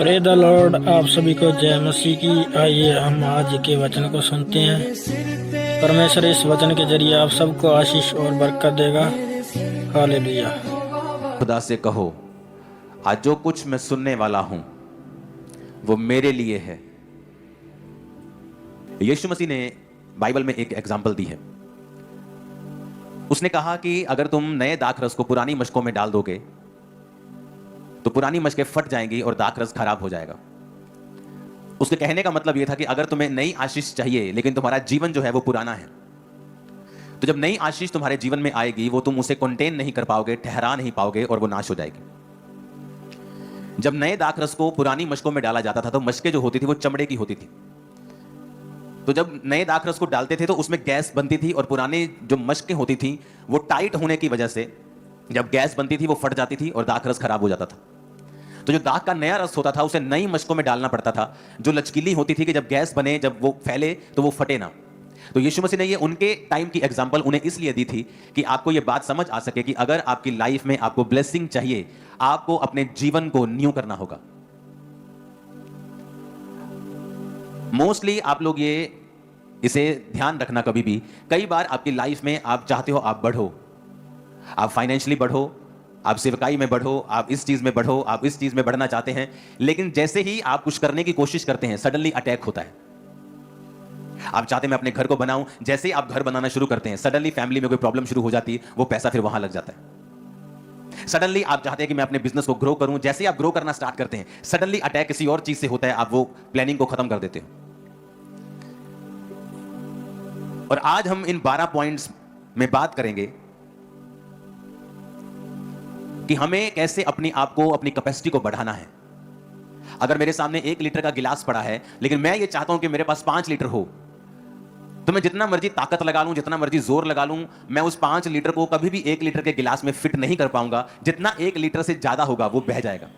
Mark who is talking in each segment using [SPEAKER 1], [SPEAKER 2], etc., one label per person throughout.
[SPEAKER 1] Pray the Lord. आप सभी को जय मसीह की। आइए हम आज के वचन को सुनते हैं। परमेश्वर इस वचन के जरिए आप सबको आशीष और बरकत देगा। हालेलुया।
[SPEAKER 2] खुदा से कहो, आज जो कुछ मैं सुनने वाला हूं वो मेरे लिए है। यीशु मसीह ने बाइबल में एक एग्जाम्पल दी है। उसने कहा कि अगर तुम नए दाखरस को पुरानी मशकों में डाल दोगे तो पुरानी मशकें फट जाएंगी और दाखरस खराब हो जाएगा। उसके कहने का मतलब यह था कि अगर तुम्हें नई आशीष चाहिए लेकिन तुम्हारा जीवन जो है वो पुराना है, तो जब नई आशीष तुम्हारे जीवन में आएगी वो तुम उसे कंटेन नहीं कर पाओगे, ठहरा नहीं पाओगे और वो नाश हो जाएगी। जब नए दाखरस को पुरानी मशकों में डाला जाता था तो मशकें जो होती थी वो चमड़े की होती थी। तो जब नए दाखरस को डालते थे तो उसमें गैस बनती थी और पुराने जो मशकें होती थी वो टाइट होने की वजह से जब गैस बनती थी वो फट जाती थी और दाखरस खराब हो जाता था। तो जो दाख का नया रस होता था उसे नई मशकों में डालना पड़ता था, जो लचकीली होती थी कि जब गैस बने, जब वो फैले तो वो फटे ना। तो यीशु मसीह ने ये उनके टाइम की एग्जांपल उन्हें इसलिए दी थी कि आपको ये बात समझ आ सके कि अगर आपकी लाइफ में आपको ब्लेसिंग चाहिए, आपको अपने जीवन को न्यू करना होगा। मोस्टली आप लोग इसे ध्यान रखना कभी भी, कई बार आपकी लाइफ में आप चाहते हो आप बढ़ो, आप फाइनेंशियली बढ़ो, आप सेवकाई में बढ़ो, आप इस चीज में बढ़ो, आप इस चीज में बढ़ना चाहते हैं, लेकिन जैसे ही आप कुछ करने की कोशिश करते हैं सडनली अटैक होता है। आप चाहते हैं मैं अपने घर को बनाऊं, जैसे ही आप घर बनाना शुरू करते हैं सडनली फैमिली में कोई प्रॉब्लम शुरू हो जाती है, वो पैसा फिर वहां लग जाता है। सडनली आप चाहते हैं कि मैं अपने बिजनेस को ग्रो करूं, जैसे ही आप ग्रो करना स्टार्ट करते हैं सडनली अटैक किसी और चीज से होता है, आप वो प्लानिंग को खत्म कर देते हो। और आज हम इन 12 पॉइंट्स में बात करेंगे कि हमें कैसे अपनी आप को, अपनी कैपेसिटी को बढ़ाना है। अगर मेरे सामने 1 लीटर का गिलास पड़ा है लेकिन मैं ये चाहता हूं कि मेरे पास 5 लीटर हो, तो मैं जितना मर्जी ताकत लगा लूं, जितना मर्जी जोर लगा लूं, मैं उस 5 लीटर को कभी भी 1 लीटर के गिलास में फिट नहीं कर पाऊंगा। जितना 1 लीटर से ज्यादा होगा वो बह जाएगा।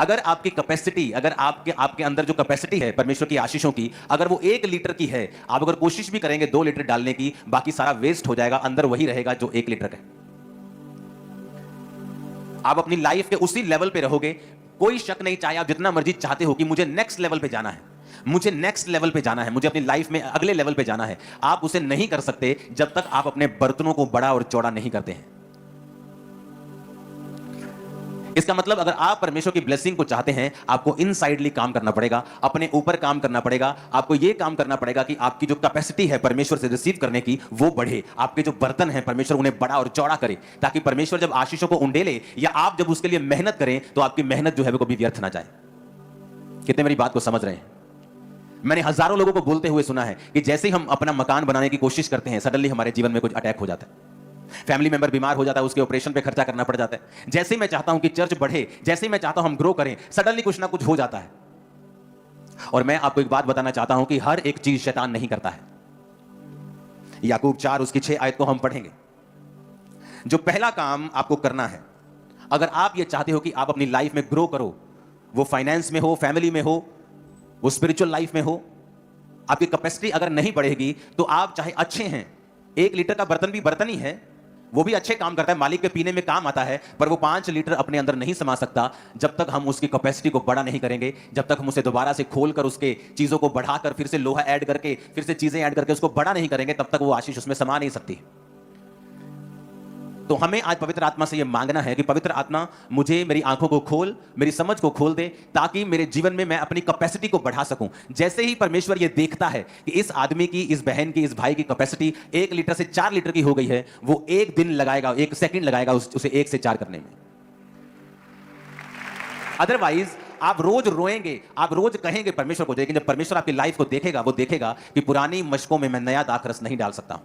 [SPEAKER 2] अगर आपकी कैपेसिटी, अगर आपके अंदर जो कैपेसिटी है परमेश्वर की आशीषों की, अगर वो 1 लीटर की है, आप अगर कोशिश भी करेंगे 2 लीटर डालने की, बाकी सारा वेस्ट हो जाएगा, अंदर वही रहेगा जो 1 लीटर का है। आप अपनी लाइफ के उसी लेवल पे रहोगे, कोई शक नहीं, चाहे आप जितना मर्जी चाहते हो कि मुझे नेक्स्ट लेवल पे जाना है, मुझे नेक्स्ट लेवल पे जाना है, मुझे अपनी लाइफ में अगले लेवल पे जाना है, आप उसे नहीं कर सकते जब तक आप अपने बर्तनों को बड़ा और चौड़ा नहीं करते हैं। इसका मतलब अगर आप परमेश्वर की ब्लेसिंग को चाहते हैं, आपको इनसाइडली काम करना पड़ेगा, अपने ऊपर काम करना पड़ेगा। आपको यह काम करना पड़ेगा कि आपकी जो कैपेसिटी है परमेश्वर से रिसीव करने की वो बढ़े, आपके जो बर्तन हैं परमेश्वर उन्हें बड़ा और चौड़ा करे, ताकि परमेश्वर जब आशीषों को उंडेले या आप जब उसके लिए मेहनत करें तो आपकी मेहनत जो है वो कभी व्यर्थ ना जाए। कितने मेरी बात को समझ रहे हैं? मैंने हजारों लोगों को बोलते हुए सुना है कि जैसे ही हम अपना मकान बनाने की कोशिश करते हैं सडनली हमारे जीवन में कुछ अटैक हो जाता है, फैमिली मेंबर बीमार हो जाता है, उसके ऑपरेशन पे खर्चा करना पड़ जाता है। जैसे ही मैं चाहता हूं कि चर्च बढ़े, जैसे ही मैं चाहता हूं हम ग्रो करें, सडनली कुछ ना कुछ हो जाता है। और मैं आपको एक बात बताना चाहता हूं कि हर एक चीज शैतान नहीं करता है। याकूब 4 उसकी 6 आयत को हम पढ़ेंगे। जो पहला काम आपको करना है, अगर आप ये चाहते हो कि आप अपनी लाइफ में ग्रो करो, वो फाइनेंस में हो, फैमिली में हो, वो स्पिरिचुअल लाइफ में हो, आपकी कैपेसिटी अगर नहीं बढ़ेगी तो आप चाहे अच्छे हैं, 1 लीटर का बर्तन भी बर्तन ही है, वो भी अच्छे काम करता है, मालिक के पीने में काम आता है, पर वो 5 लीटर अपने अंदर नहीं समा सकता जब तक हम उसकी कैपेसिटी को बड़ा नहीं करेंगे, जब तक हम उसे दोबारा से खोलकर उसके चीजों को बढ़ाकर फिर से लोहा ऐड करके फिर से चीजें ऐड करके उसको बड़ा नहीं करेंगे, तब तक वो आशीष उसमें समा नहीं सकती। तो हमें आज पवित्र आत्मा से यह मांगना है कि पवित्र आत्मा मुझे, मेरी आंखों को खोल, मेरी समझ को खोल दे, ताकि मेरे जीवन में मैं अपनी कैपेसिटी को बढ़ा सकूं। जैसे ही परमेश्वर यह देखता है कि इस आदमी की, इस बहन की, इस भाई की कैपेसिटी 1 लीटर से 4 लीटर की हो गई है, वो 1 दिन लगाएगा, 1 सेकंड लगाएगा उसे 1 से 4 करने में। अदरवाइज आप रोज रोएंगे, आप रोज कहेंगे परमेश्वर को, लेकिन जब परमेश्वर आपकी लाइफ को देखेगा, वो देखेगा कि पुरानी मशकों में मैं नया दाखरस नहीं डाल सकता।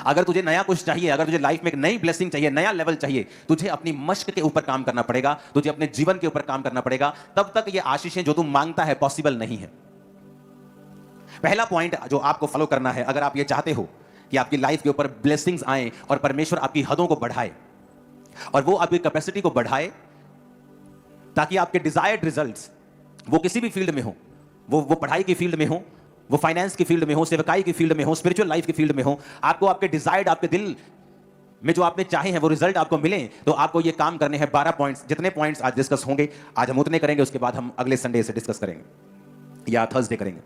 [SPEAKER 2] अगर तुझे नया कुछ चाहिए, अगर तुझे लाइफ में एक नई ब्लेसिंग चाहिए, नया लेवल चाहिए, तुझे अपनी मश्क के ऊपर काम करना पड़ेगा, तुझे अपने जीवन के ऊपर काम करना पड़ेगा, तब तक ये आशीषें जो तुम मांगता है पॉसिबल नहीं है। पहला पॉइंट जो आपको फॉलो करना है, अगर आप ये चाहते हो कि आपकी लाइफ के ऊपर ब्लेसिंग्स आए और परमेश्वर आपकी हदों को बढ़ाए और वो आपकी कैपेसिटी को बढ़ाए, ताकि आपके डिजायर्ड रिजल्ट्स वो किसी भी फील्ड में हो, वो पढ़ाई की फील्ड में हो, वो फाइनेंस की फील्ड में हो, सेवकाई की फील्ड में हो, स्पिरिचुअल लाइफ की फील्ड में हो, आपको आपके डिजायर्ड, आपके दिल में जो आपने चाहे हैं वो रिजल्ट आपको मिले, तो आपको ये काम करने हैं 12 पॉइंट्स। जितने पॉइंट्स आज डिस्कस होंगे, आज हम उतने करेंगे, उसके बाद हम अगले संडे से डिस्कस करेंगे या थर्सडे करेंगे।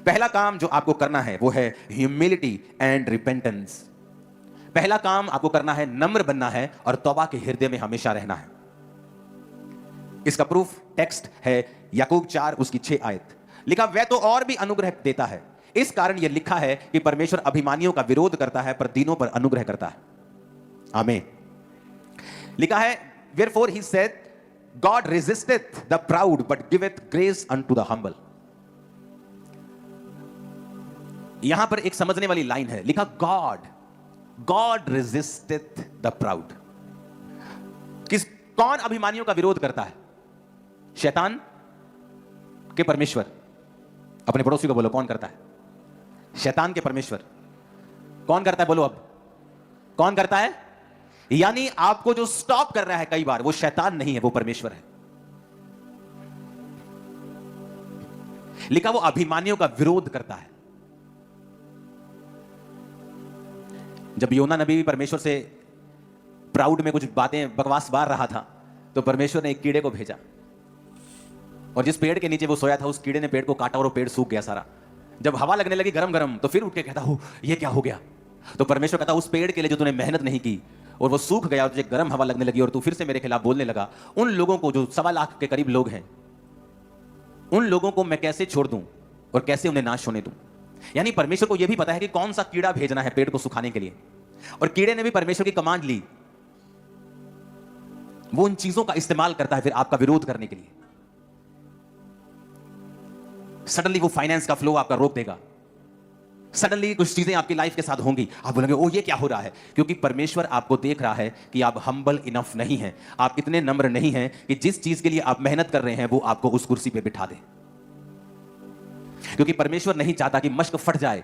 [SPEAKER 2] पहला काम जो आपको करना है वो है ह्यूमिलिटी एंड रिपेंटेंस। पहला काम आपको करना है, नम्र बनना है और तौबा के हृदय में हमेशा रहना है। इसका प्रूफ टेक्स्ट है याकूब 4 उसकी 6 आयत। लिखा, वह तो और भी अनुग्रह देता है, इस कारण यह लिखा है कि परमेश्वर अभिमानियों का विरोध करता है पर दीनों पर अनुग्रह करता है। आमीन। लिखा है, wherefore he said, God resisteth the proud but giveth grace unto the humble। यहां पर एक समझने वाली लाइन है, लिखा God resisteth the proud। कौन अभिमानियों का विरोध करता है? शैतान के परमेश्वर? अपने पड़ोसी को बोलो, कौन करता है? शैतान के परमेश्वर। कौन करता है? बोलो अब, कौन करता है? यानी आपको जो स्टॉप कर रहा है कई बार, वो शैतान नहीं है, वो परमेश्वर है। लिखा, वो अभिमानियों का विरोध करता है। जब योना नबी भी परमेश्वर से प्राउड में कुछ बातें बकवास बार रहा था, तो परमेश्वर ने एक कीड़े को भेजा, और जिस पेड़ के नीचे वो सोया था उस कीड़े ने पेड़ को काटा और वो पेड़ सूख गया सारा। जब हवा लगने लगी गरम गरम, तो फिर उठ के कहता, हो ये क्या हो गया? तो परमेश्वर कहता, उस पेड़ के लिए जो तूने मेहनत नहीं की और वो सूख गया और तुझे गर्म हवा लगने लगी और तू फिर से मेरे खिलाफ बोलने लगा, उन लोगों को जो 1.25 लाख के करीब लोग हैं, उन लोगों को मैं कैसे छोड़ दूं और कैसे उन्हें नाश होने दूं? यानी परमेश्वर को यह भी पता है कि कौन सा कीड़ा भेजना है पेड़ को सुखाने के लिए, और कीड़े ने भी परमेश्वर की कमांड ली। वो उन चीजों का इस्तेमाल करता है फिर आपका विरोध करने के लिए। सडनली वो फाइनेंस का फ्लो आपका रोक देगा, सडनली कुछ चीजें आपकी लाइफ के साथ होंगी, आप बोलेंगे ओ ये क्या हो रहा है? क्योंकि परमेश्वर आपको देख रहा है कि आप हम्बल इनफ नहीं हैं, आप इतने नम्र नहीं हैं कि जिस चीज के लिए आप मेहनत कर रहे हैं वो आपको उस कुर्सी पे बिठा दे। क्योंकि परमेश्वर नहीं चाहता कि मश्क फट जाए,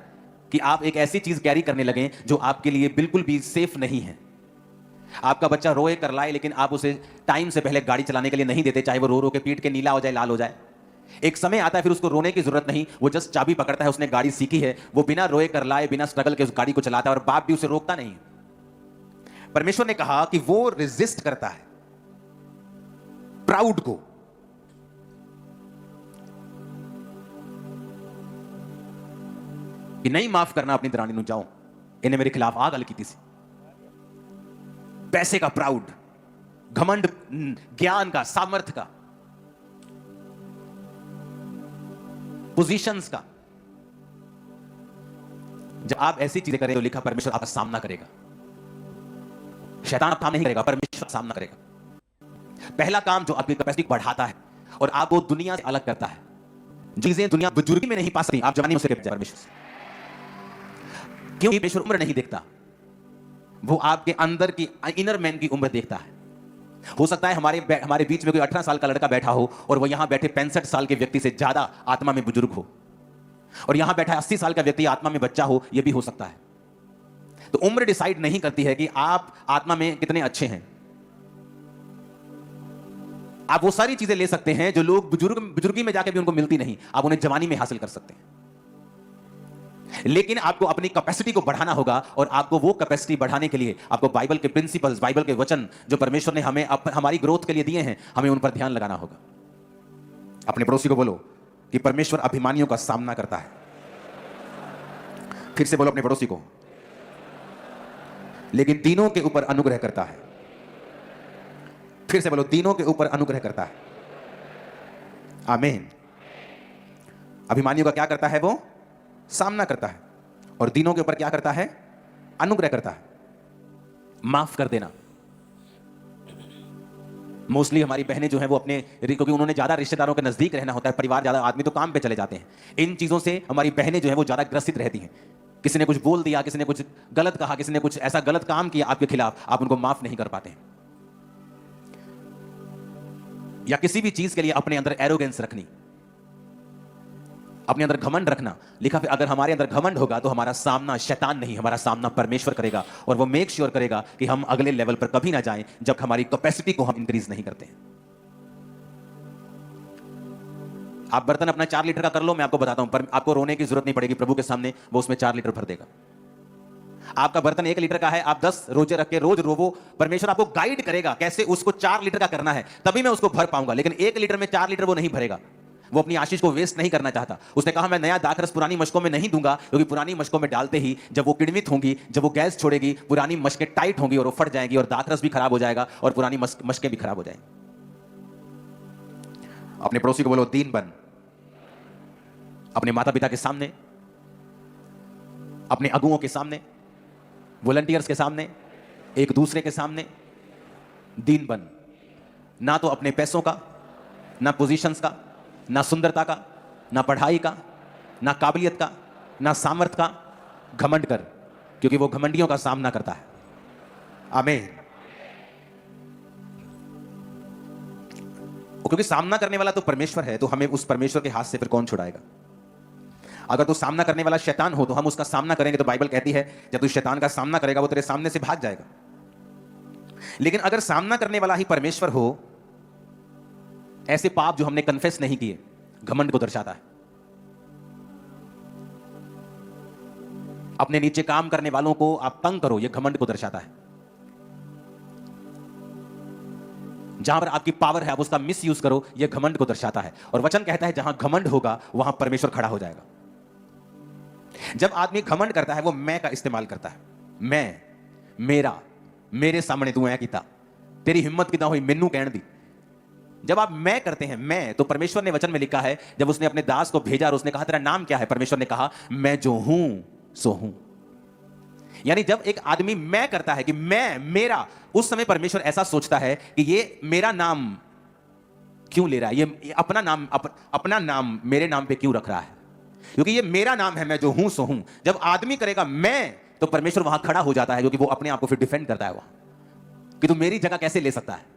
[SPEAKER 2] कि आप एक ऐसी चीज कैरी करने लगे जो आपके लिए बिल्कुल भी सेफ नहीं है। आपका बच्चा रोए कर लाए, लेकिन आप उसे टाइम से पहले गाड़ी चलाने के लिए नहीं देते, चाहे वो रो रो के पीट के नीला हो जाए, लाल हो जाए। एक समय आता है फिर उसको रोने की जरूरत नहीं, वो जस्ट चाबी पकड़ता है, उसने गाड़ी सीखी है, वो बिना रोए कर लाए, बिना स्ट्रगल के उस गाड़ी को चलाता है, और बाप भी उसे रोकता नहीं। परमेश्वर ने कहा कि वो रेजिस्ट करता है प्राउड को। कि नहीं माफ करना अपनी दरानी नु, जाओ इन्हें मेरे खिलाफ आ गल की थी। पैसे का प्राउड, घमंड, ज्ञान का, सामर्थ्य का, पोजीशंस का। जब आप ऐसी चीजें करें तो लिखा परमेश्वर आपका सामना करेगा। शैतान आपका नहीं करेगा, परमेश्वर सामना करेगा। पहला काम जो आपकी कैपेसिटी बढ़ाता है और आपको दुनिया से अलग करता है, चीजें दुनिया बुजुर्गी में नहीं पा सकती, आप जवानी में से परमेश्वर से। क्यों? परमेश्वर उम्र नहीं देखता, वो आपके अंदर की इनर मैन की उम्र देखता है। हो सकता है हमारे बीच में कोई 18 साल का लड़का बैठा हो और वह यहां बैठे 65 साल के व्यक्ति से ज्यादा आत्मा में बुजुर्ग हो, और यहां बैठा 80 साल का व्यक्ति आत्मा में बच्चा हो, यह भी हो सकता है। तो उम्र डिसाइड नहीं करती है कि आप आत्मा में कितने अच्छे हैं। आप वो सारी चीजें ले सकते हैं जो लोग बुजुर्गी में जाके भी उनको मिलती नहीं, आप उन्हें जवानी में हासिल कर सकते हैं। लेकिन आपको अपनी कैपेसिटी को बढ़ाना होगा, और आपको वो कैपेसिटी बढ़ाने के लिए आपको बाइबल के प्रिंसिपल्स, बाइबल के वचन जो परमेश्वर ने हमें हमारी ग्रोथ के लिए दिए हैं, हमें उन पर ध्यान लगाना होगा। अपने पड़ोसी को बोलो कि परमेश्वर अभिमानियों का सामना करता है। फिर से बोलो अपने पड़ोसी को, लेकिन दीनों के ऊपर अनुग्रह करता है। फिर से बोलो, दीनों के ऊपर अनुग्रह करता है। आमीन। अभिमानियों का क्या करता है? वो सामना करता है। और दीनों के ऊपर क्या करता है? अनुग्रह करता है, माफ कर देना। मोस्टली हमारी बहनें जो हैं वो अपने, क्योंकि उन्होंने ज्यादा रिश्तेदारों के नजदीक रहना होता है, परिवार ज्यादा, आदमी तो काम पे चले जाते हैं, इन चीजों से हमारी बहनें जो हैं वो ज्यादा ग्रसित रहती हैं। किसी ने कुछ बोल दिया, किसी ने कुछ गलत कहा, किसी ने कुछ ऐसा गलत काम किया आपके खिलाफ, आप उनको माफ नहीं कर पाते हैं। या किसी भी चीज के लिए अपने अंदर एरोगेंस रखनी, अपने अंदर घमंड रखना। लिखा फिर अगर हमारे अंदर घमंड होगा तो हमारा सामना शैतान नहीं, हमारा सामना परमेश्वर करेगा, और वो मेक श्योर करेगा कि हम अगले लेवल पर कभी ना जाएं जब हमारी कैपेसिटी को हम इंक्रीज नहीं करते हैं। आप बर्तन अपना 4 लीटर का कर लो, मैं आपको बताता हूं, पर आपको रोने की जरूरत नहीं पड़ेगी, प्रभु के सामने वो उसमें 4 लीटर भर देगा। आपका बर्तन 1 लीटर का है, आप 10 रोजे रख के रोज रोवो, परमेश्वर आपको गाइड करेगा कैसे उसको 4 लीटर का करना है, तभी मैं उसको भर पाऊंगा। लेकिन 1 लीटर में 4 लीटर वो नहीं भरेगा। वो अपनी आशीष को वेस्ट नहीं करना चाहता। उसने कहा मैं नया दाखरस पुरानी मशकों में नहीं दूंगा, क्योंकि पुरानी मशकों में डालते ही जब वो किण्वित होंगी, जब वो गैस छोड़ेगी, पुरानी मशकें टाइट होंगी और वो फट जाएंगी और दाखरस भी खराब हो जाएगा और पुरानी मशकें भी खराब हो जाएंगी। अपने पड़ोसी को बोलो दीन बन। अपने माता पिता के सामने, अपने अगुओं के सामने, वॉलंटियर्स के सामने, एक दूसरे के सामने दीन बन। ना तो अपने पैसों का, ना पोजीशंस का, ना सुंदरता का, ना पढ़ाई का, ना काबिलियत का, ना सामर्थ का घमंड कर, क्योंकि वो घमंडियों का सामना करता है। आमीन। क्योंकि सामना करने वाला तो परमेश्वर है, तो हमें उस परमेश्वर के हाथ से फिर कौन छुड़ाएगा। अगर तो सामना करने वाला शैतान हो तो हम उसका सामना करेंगे, तो बाइबल कहती है जब तू शैतान का सामना करेगा वो तेरे सामने से भाग जाएगा। लेकिन अगर सामना करने वाला ही परमेश्वर हो, ऐसे पाप जो हमने कन्फेस नहीं किए घमंड को दर्शाता है। अपने नीचे काम करने वालों को आप तंग करो, यह घमंड को दर्शाता है। जहां पर आपकी पावर है आप उसका मिस यूज करो, यह घमंड को दर्शाता है। और वचन कहता है जहां घमंड होगा वहां परमेश्वर खड़ा हो जाएगा। जब आदमी घमंड करता है वो मैं का इस्तेमाल करता है। मैं, मेरा, मेरे सामने तू ऐ कीता, तेरी हिम्मत कितना हुई मैनू कहण दी। जब आप मैं करते हैं, मैं, तो परमेश्वर ने वचन में लिखा है जब उसने अपने दास को भेजा और उसने कहा तेरा नाम क्या है, परमेश्वर ने कहा मैं जो हूं सो हूं। यानी जब एक आदमी मैं करता है कि मैं, मेरा, उस समय परमेश्वर ऐसा सोचता है कि ये मेरा नाम क्यों ले रहा है, ये अपना नाम मेरे नाम पे क्यों रख रहा है, क्योंकि ये मेरा नाम है, मैं जो हूं सो हूं। जब आदमी करेगा मैं, तो परमेश्वर वहां खड़ा हो जाता है, क्योंकि वो अपने आप को फिर डिफेंड करता है वहां कि तू मेरी जगह कैसे ले सकता है,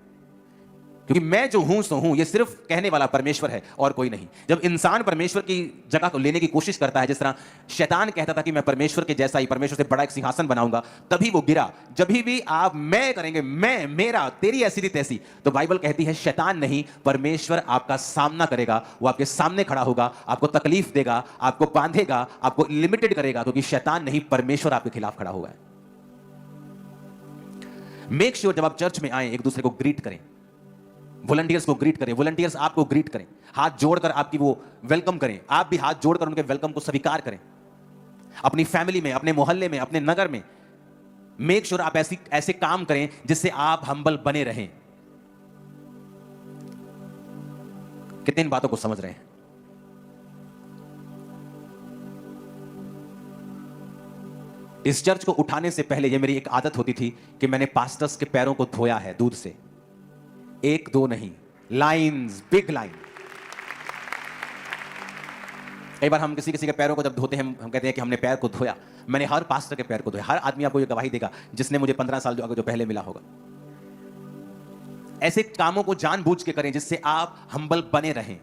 [SPEAKER 2] क्योंकि मैं जो हूं सो हूं। ये सिर्फ कहने वाला परमेश्वर है और कोई नहीं। जब इंसान परमेश्वर की जगह को लेने की कोशिश करता है, जिस तरह शैतान कहता था कि मैं परमेश्वर के जैसा ही, परमेश्वर से बड़ा एक सिंहासन बनाऊंगा, तभी वो गिरा। जब भी आप मैं करेंगे, मैं, मेरा, तेरी ऐसी थी तैसी, तो बाइबल कहती है शैतान नहीं, परमेश्वर आपका सामना करेगा। वो आपके सामने खड़ा होगा, आपको तकलीफ देगा, आपको बांधेगा, आपको लिमिटेड करेगा, क्योंकि शैतान नहीं, परमेश्वर आपके खिलाफ खड़ा हुआ है। मेक श्योर जब आप चर्च में आए एक दूसरे को ग्रीट करें, वॉलंटियर्स को ग्रीट करें, वॉलंटियर्स आपको ग्रीट करें, हाथ जोड़कर आपकी वो वेलकम करें, आप भी हाथ जोड़कर उनके वेलकम को स्वीकार करें। अपनी फैमिली में, अपने मोहल्ले में, अपने नगर में मेक श्योर आप ऐसे काम करें जिससे आप हम्बल बने रहें। कितनी इन बातों को समझ रहे हैं? इस चर्च को उठाने से पहले यह मेरी एक आदत होती थी कि मैंने पास्टर्स के पैरों को धोया है दूध से। 1-2 नहीं, लाइन्स, बिग लाइन। कई बार हम किसी के पैरों को जब धोते हैं, हम कहते हैं कि हमने पैर को धोया। मैंने हर पास्टर के पैर को धोया। हर आदमी आपको ये गवाही देगा जिसने मुझे 15 साल जो पहले मिला होगा। ऐसे कामों को जानबूझ के करें जिससे आप हम्बल बने रहें।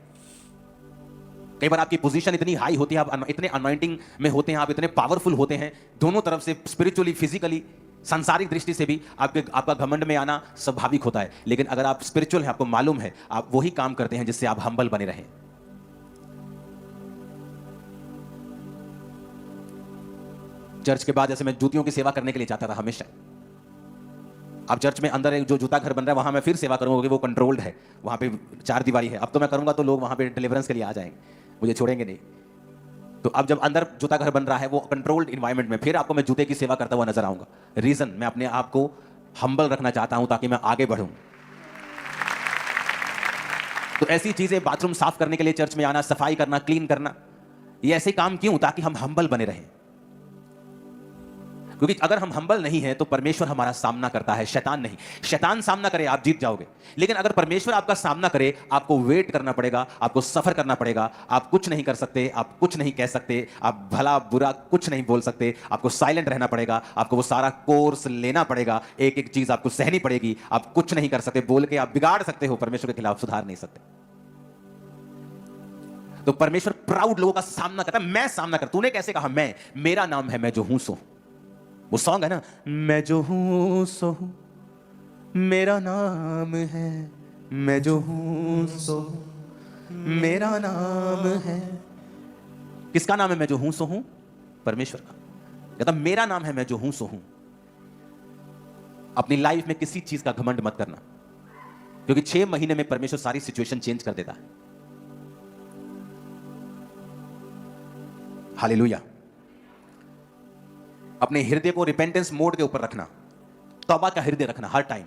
[SPEAKER 2] कई बार आपकी पोजीशन इतनी हाई होती है, आप इतने अनॉइंटिंग में होते हैं, आप इतने पावरफुल होते हैं, दोनों तरफ से, स्पिरिचुअली, फिजिकली, सांसारिक दृष्टि से भी आपका घमंड में आना स्वाभाविक होता है। लेकिन अगर आप स्पिरिचुअल हैं, आपको मालूम है, आप वही काम करते हैं जिससे आप हम्बल बने रहें। चर्च के बाद जैसे मैं जूतियों की सेवा करने के लिए जाता था हमेशा। अब चर्च में अंदर एक जो जूता घर बन रहा है वहां मैं फिर सेवा करूंगा, क्योंकि वो कंट्रोल्ड है, वहां पे 4 दीवारी है। अब तो मैं करूंगा तो लोग वहां पे डिलीवरेंस के लिए आ जाएंगे, मुझे छोड़ेंगे नहीं। तो अब जब अंदर जूता घर बन रहा है, वो कंट्रोल्ड इन्वायरमेंट में, फिर आपको मैं जूते की सेवा करता हुआ नजर आऊंगा। रीजन, मैं अपने आप को हम्बल रखना चाहता हूं ताकि मैं आगे बढ़ूं। तो ऐसी चीजें, बाथरूम साफ करने के लिए चर्च में आना, सफाई करना, क्लीन करना, ये ऐसे काम क्यों? ताकि हम हम्बल बने रहें। क्योंकि अगर हम हम्बल नहीं हैं तो परमेश्वर हमारा सामना करता है, शैतान नहीं। शैतान सामना करे आप जीत जाओगे, लेकिन अगर परमेश्वर आपका सामना करे, आपको वेट करना पड़ेगा, आपको सफर करना पड़ेगा। आप कुछ नहीं कर सकते, आप कुछ नहीं कह सकते, आप भला बुरा कुछ नहीं बोल सकते, आपको साइलेंट रहना पड़ेगा, आपको वो सारा कोर्स लेना पड़ेगा, एक एक चीज आपको सहनी पड़ेगी। आप कुछ नहीं कर सकते, बोल के आप बिगाड़ सकते हो, परमेश्वर के खिलाफ सुधार नहीं सकते। तो परमेश्वर प्राउड लोगों का सामना करता है। मैं सामना कर, तूने कैसे कहा मैं, मेरा नाम है मैं जो हूं सो। वो सॉन्ग है ना, मैं जो हूं सो हूं, मेरा नाम है मैं जो हूं सो, मेरा नाम है। किसका नाम है मैं जो हूं सो हूं? परमेश्वर का। कहता मेरा नाम है, मैं जो हूं सो हूं। अपनी लाइफ में किसी चीज का घमंड मत करना, क्योंकि 6 महीने में परमेश्वर सारी सिचुएशन चेंज कर देता है। हालेलुया। अपने हृदय को रिपेंटेंस मोड के ऊपर रखना, तौबा का हृदय रखना हर टाइम।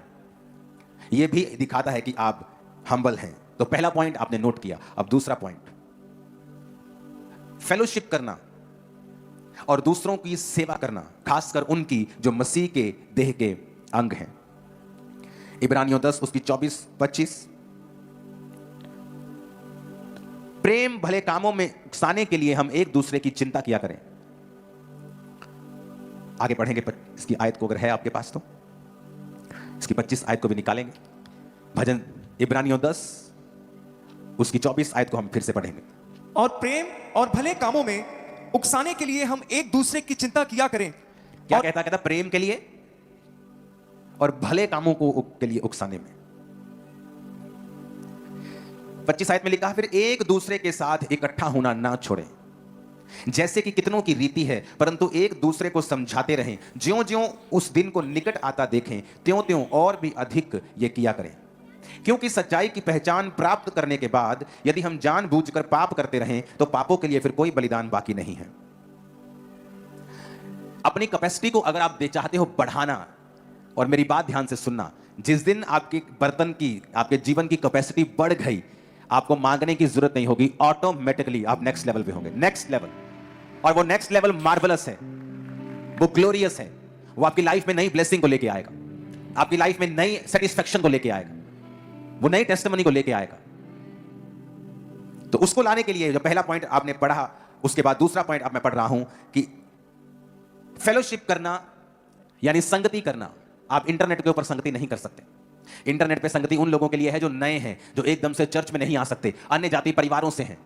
[SPEAKER 2] यह भी दिखाता है कि आप हम्बल हैं। तो पहला पॉइंट आपने नोट किया। अब दूसरा पॉइंट, फेलोशिप करना और दूसरों की सेवा करना, खासकर उनकी जो मसीह के देह के अंग हैं। इब्रानियों 10 उसकी 24-25, प्रेम भले कामों में उकसाने के लिए हम एक दूसरे की चिंता किया करें। आगे पढ़ेंगे इसकी आयत को, अगर है आपके पास तो इसकी 25 आयत को भी निकालेंगे। भजन इब्रानियों 10 उसकी 24 आयत को हम फिर से पढ़ेंगे।
[SPEAKER 3] और प्रेम और भले कामों में उकसाने के लिए हम एक दूसरे की चिंता किया करें।
[SPEAKER 2] क्या कहता प्रेम के लिए और भले कामों के लिए उकसाने में। 25 आयत में लिखा, फिर एक दूसरे के साथ इकट्ठा होना ना छोड़ें, जैसे कि कितनों की रीति है, परंतु एक दूसरे को समझाते रहें। ज्यों-ज्यों उस दिन को निकट आता देखें, त्यों-त्यों और भी अधिक ये किया करें। क्योंकि सच्चाई की पहचान प्राप्त करने के बाद यदि हम जानबूझकर पाप करते रहें तो पापों के लिए फिर कोई बलिदान बाकी नहीं है। अपनी कैपेसिटी को अगर आप चाहते हो बढ़ाना, और मेरी बात ध्यान से सुनना, जिस दिन आपके बर्तन की, आपके जीवन की कैपेसिटी बढ़ गई, आपको मांगने की जरूरत नहीं होगी, ऑटोमेटिकली आप नेक्स्ट लेवल पे होंगे। नेक्स्ट लेवल, और वो नेक्स्ट लेवल मार्वलस है, वो ग्लोरियस है, वो आपकी लाइफ में नई ब्लेसिंग को लेके आएगा, आपकी लाइफ में नई सेटिस्फैक्शन को लेके आएगा, वो नई टेस्टिमनी को लेके आएगा। तो उसको लाने के लिए जो पहला पॉइंट आपने पढ़ा, उसके बाद दूसरा पॉइंट अब मैं पढ़ रहा हूं कि फेलोशिप करना यानी संगति करना। आप इंटरनेट के ऊपर संगति नहीं कर सकते। इंटरनेट पे संगति उन लोगों के लिए है जो नए हैं, जो एकदम से चर्च में नहीं आ सकते, अन्य जाति परिवारों से हैं।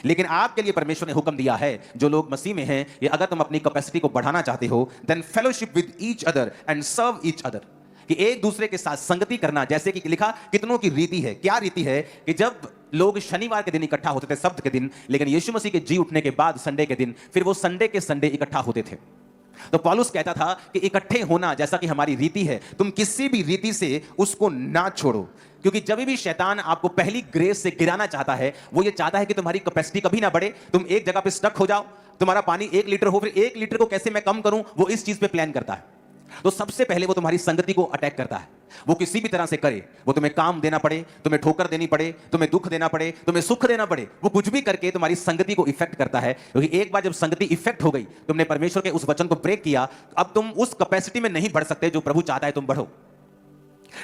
[SPEAKER 2] लेकिन आपके लिए परमेश्वर ने हुक्म दिया है, जो लोग मसीह में हैं, ये अगर तुम अपनी कैपेसिटी को बढ़ाना चाहते हो, then fellowship with each other and serve each other, कि एक दूसरे के साथ संगति करना। जैसे कि लिखा, कितनों की रीति है। क्या रीति है? कि जब लोग शनिवार के दिन इकट्ठा होते थे, सब्त के दिन, लेकिन यीशु मसीह के जी उठने के बाद संडे के दिन, फिर वो संडे के संडे इकट्ठा होते थे। तो पौलुस कहता था कि इकट्ठे होना जैसा कि हमारी रीति है, तुम किसी भी रीति से उसको ना छोड़ो, क्योंकि जब भी शैतान आपको पहली ग्रेस से गिराना चाहता है, वो ये चाहता है कि तुम्हारी कैपेसिटी कभी ना बढ़े, तुम एक जगह पे स्टक हो जाओ, तुम्हारा पानी 1 लीटर हो, फिर 1 लीटर को कैसे मैं कम करूं, वो इस चीज पे प्लान करता है। तो सबसे पहले वो तुम्हारी संगति को अटैक करता है। वो किसी भी तरह से करे, वो तुम्हें काम देना पड़े, तुम्हें ठोकर देनी पड़े, तुम्हें दुख देना पड़े, तुम्हें सुख देना पड़े, वो कुछ भी करके तुम्हारी संगति को इफेक्ट करता है। क्योंकि एक बार जब संगति इफेक्ट हो गई, तुमने परमेश्वर के उस वचन को ब्रेक किया, अब तुम उस कैपेसिटी में नहीं बढ़ सकते जो प्रभु चाहता है तुम बढ़ो।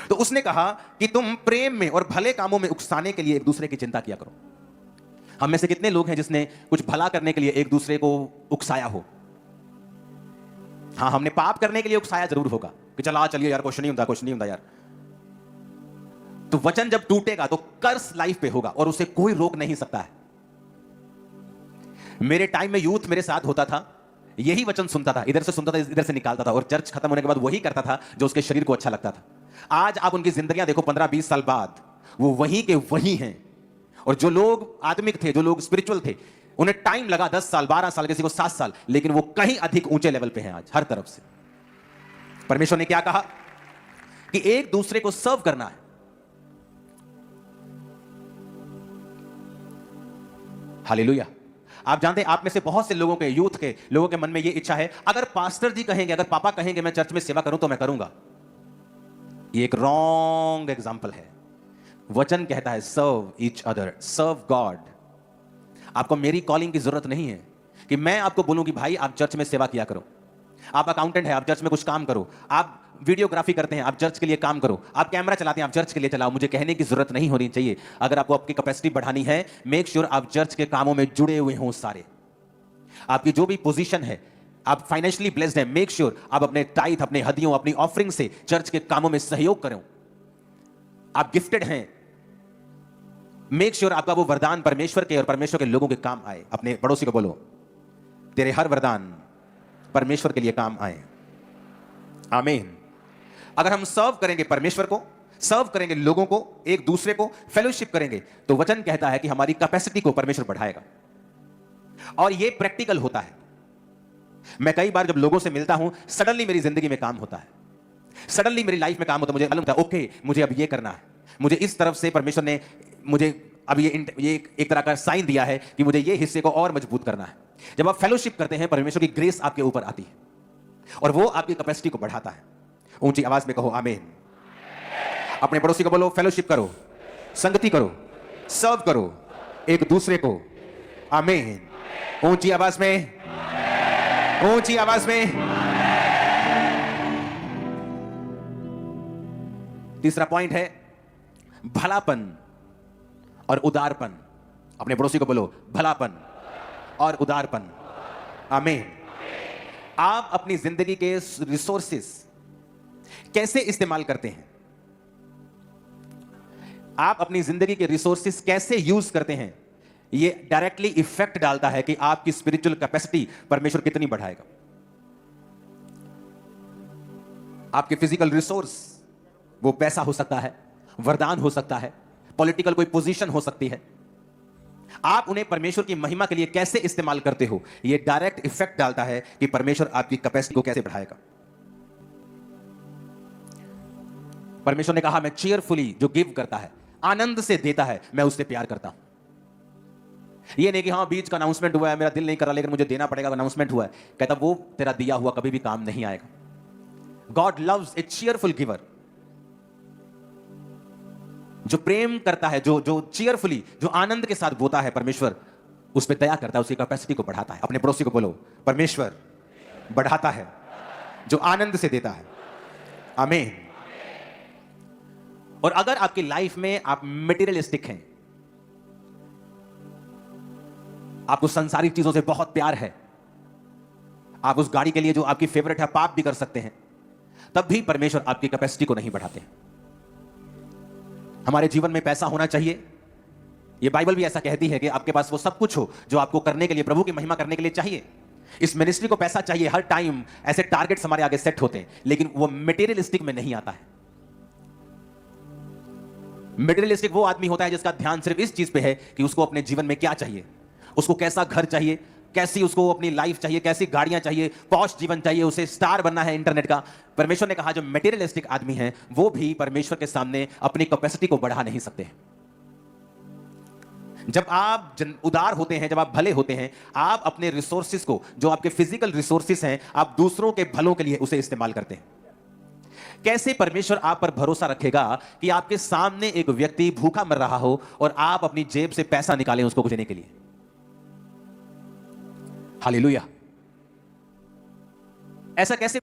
[SPEAKER 2] तो उसने कहा कि तुम प्रेम में और भले कामों में उकसाने के लिए एक दूसरे की चिंता किया करो। हम में से कितने लोग हैं जिसने कुछ भला करने के लिए एक दूसरे को उकसाया हो? हाँ, हमने पाप करने के लिए उकसाया जरूर होगा कि चला चलिए यार, कुछ नहीं होता, कुछ नहीं होता यार। तो वचन जब टूटेगा तो कर्स लाइफ पे होगा और उसे कोई रोक नहीं सकता है। मेरे टाइम में यूथ मेरे साथ होता था, यही वचन सुनता था, इधर से सुनता था, इधर से निकालता था, और चर्च खत्म होने के बाद वही करता था जो उसके शरीर को अच्छा लगता था। आज आप उनकी जिंदगियां देखो, 15-20 साल बाद वो वही के वही हैं। और जो लोग आत्मिक थे, जो लोग स्पिरिचुअल थे, उन्हें टाइम लगा 10 साल, 12 साल, किसी को 7 साल, लेकिन वो कहीं अधिक ऊंचे लेवल पे हैं आज हर तरफ से। परमेश्वर ने क्या कहा कि एक दूसरे को सर्व करना है। हालेलुया। आप जानते हैं, आप में से बहुत से लोगों के, यूथ के लोगों के मन में ये इच्छा है, अगर पास्टर जी कहेंगे, अगर पापा कहेंगे मैं चर्च में सेवा करूं तो मैं करूंगा। ये एक रॉन्ग एग्जाम्पल है। वचन कहता है सर्व ईच अदर, सर्व गॉड। आपको मेरी कॉलिंग की जरूरत नहीं है कि मैं आपको बोलूं कि भाई आप चर्च में सेवा किया करो। आप अकाउंटेंट हैं, आप चर्च में कुछ काम करो। आप वीडियोग्राफी करते हैं, आप चर्च के लिए काम करो। आप कैमरा चलाते हैं, आप चर्च के लिए चलाओ। मुझे कहने की जरूरत नहीं होनी चाहिए। अगर आपको आपकी कैपेसिटी बढ़ानी है, मेक श्योर आप चर्च के कामों में जुड़े हुए हों सारे। आपकी जो भी पोजीशन है, आप फाइनेंशियली ब्लेस्ड हैं, मेक श्योर आप अपने टाइथ, अपने हदियों, अपनी ऑफरिंग से चर्च के कामों में सहयोग करो। आप गिफ्टेड हैं, मेक श्योर आपका वो वरदान परमेश्वर के और परमेश्वर के लोगों के काम आए। अपने पड़ोसी को बोलो, तेरे हर वरदान परमेश्वर के लिए काम आए। आमीन। अगर हम सर्व करेंगे परमेश्वर को, सर्व करेंगे लोगों को, एक दूसरे को फेलोशिप करेंगे, तो वचन कहता है कि हमारी कैपेसिटी को परमेश्वर बढ़ाएगा। और यह प्रैक्टिकल होता है। मैं कई बार जब लोगों से मिलता हूं, सडनली मेरी जिंदगी में काम होता है, सडनली मेरी लाइफ में काम होता है, मुझे मालूम था ओके मुझे अब ये करना है, मुझे इस तरफ से परमेश्वर ने मुझे अब ये एक तरह का साइन दिया है कि मुझे ये हिस्से को और मजबूत करना है। जब आप फेलोशिप करते हैं, परमेश्वर की ग्रेस आपके ऊपर आती है और वो आपकी कैपेसिटी को बढ़ाता है। ऊंची आवाज में कहो आमीन। अपने पड़ोसी को बोलो फेलोशिप करो, संगति करो, सर्व करो एक दूसरे को। आमीन। ऊंची आवाज में, ऊंची आवाज में। तीसरा पॉइंट है भलापन और उदारपन। अपने पड़ोसी को बोलो भलापन और उदारपन। आमीन। आप अपनी जिंदगी के रिसोर्सेस कैसे इस्तेमाल करते हैं? आप अपनी जिंदगी के रिसोर्सेस कैसे यूज करते हैं, यह डायरेक्टली इफेक्ट डालता है कि आपकी स्पिरिचुअल कैपेसिटी परमेश्वर कितनी बढ़ाएगा। आपके फिजिकल रिसोर्स, वो पैसा हो सकता है, वरदान हो सकता है, पॉलिटिकल कोई पोजीशन हो सकती है। आप उन्हें परमेश्वर की महिमा के लिए कैसे इस्तेमाल करते हो, यह डायरेक्ट इफेक्ट डालता है कि परमेश्वर आपकी कैपेसिटी को कैसे बढ़ाएगा। परमेश्वर ने कहा मैं चीयरफुली, जो गिव करता है, आनंद से देता है, मैं उससे प्यार करता हूं। यह नहीं कि हाँ बीच का अनाउंसमेंट हुआ है, मेरा दिल नहीं कर रहा लेकिन मुझे देना पड़ेगा, अनाउंसमेंट हुआ है, कहता वो तेरा दिया हुआ कभी भी काम नहीं आएगा। गॉड लव्स ए चीयरफुल गिवर। जो प्रेम करता है, जो चीयरफुली, जो आनंद के साथ बोता है, परमेश्वर उस पर दया करता है, उसकी कैपेसिटी को बढ़ाता है। अपने पड़ोसी को बोलो परमेश्वर बढ़ाता है जो आनंद से देता है। आमीन। और अगर आपकी लाइफ में आप मटेरियलिस्टिक हैं, आपको संसारिक चीजों से बहुत प्यार है, आप उस गाड़ी के लिए जो आपकी फेवरेट है पाप भी कर सकते हैं, तब भी परमेश्वर आपकी कैपेसिटी को नहीं बढ़ाते। हमारे जीवन में पैसा होना चाहिए, यह बाइबल भी ऐसा कहती है कि आपके पास वो सब कुछ हो जो आपको करने के लिए, प्रभु की महिमा करने के लिए चाहिए। इस मिनिस्ट्री को पैसा चाहिए, हर टाइम ऐसे टारगेट्स हमारे आगे सेट होते हैं, लेकिन वो मटेरियलिस्टिक में नहीं आता है। मटेरियलिस्टिक वो आदमी होता है जिसका ध्यान सिर्फ इस चीज पे है कि उसको अपने जीवन में क्या चाहिए, उसको कैसा घर चाहिए, कैसी उसको अपनी लाइफ चाहिए, कैसी गाड़ियां चाहिए, पॉश जीवन चाहिए, उसे स्टार बनना है इंटरनेट का। परमेश्वर ने कहा जो मटेरियलिस्टिक आदमी है वो भी परमेश्वर के सामने अपनी कैपेसिटी को बढ़ा नहीं सकते। जब आप उदार होते हैं, जब आप भले होते हैं, आप अपने रिसोर्सेस को, जो आपके फिजिकल रिसोर्सेस हैं, आप दूसरों के भलों के लिए उसे इस्तेमाल करते हैं। कैसे परमेश्वर आप पर भरोसा रखेगा कि आपके सामने एक व्यक्ति भूखा मर रहा हो और आप अपनी जेब से पैसा निकालें उसको कुछ देने के लिए? हालेलुया। ऐसा कैसे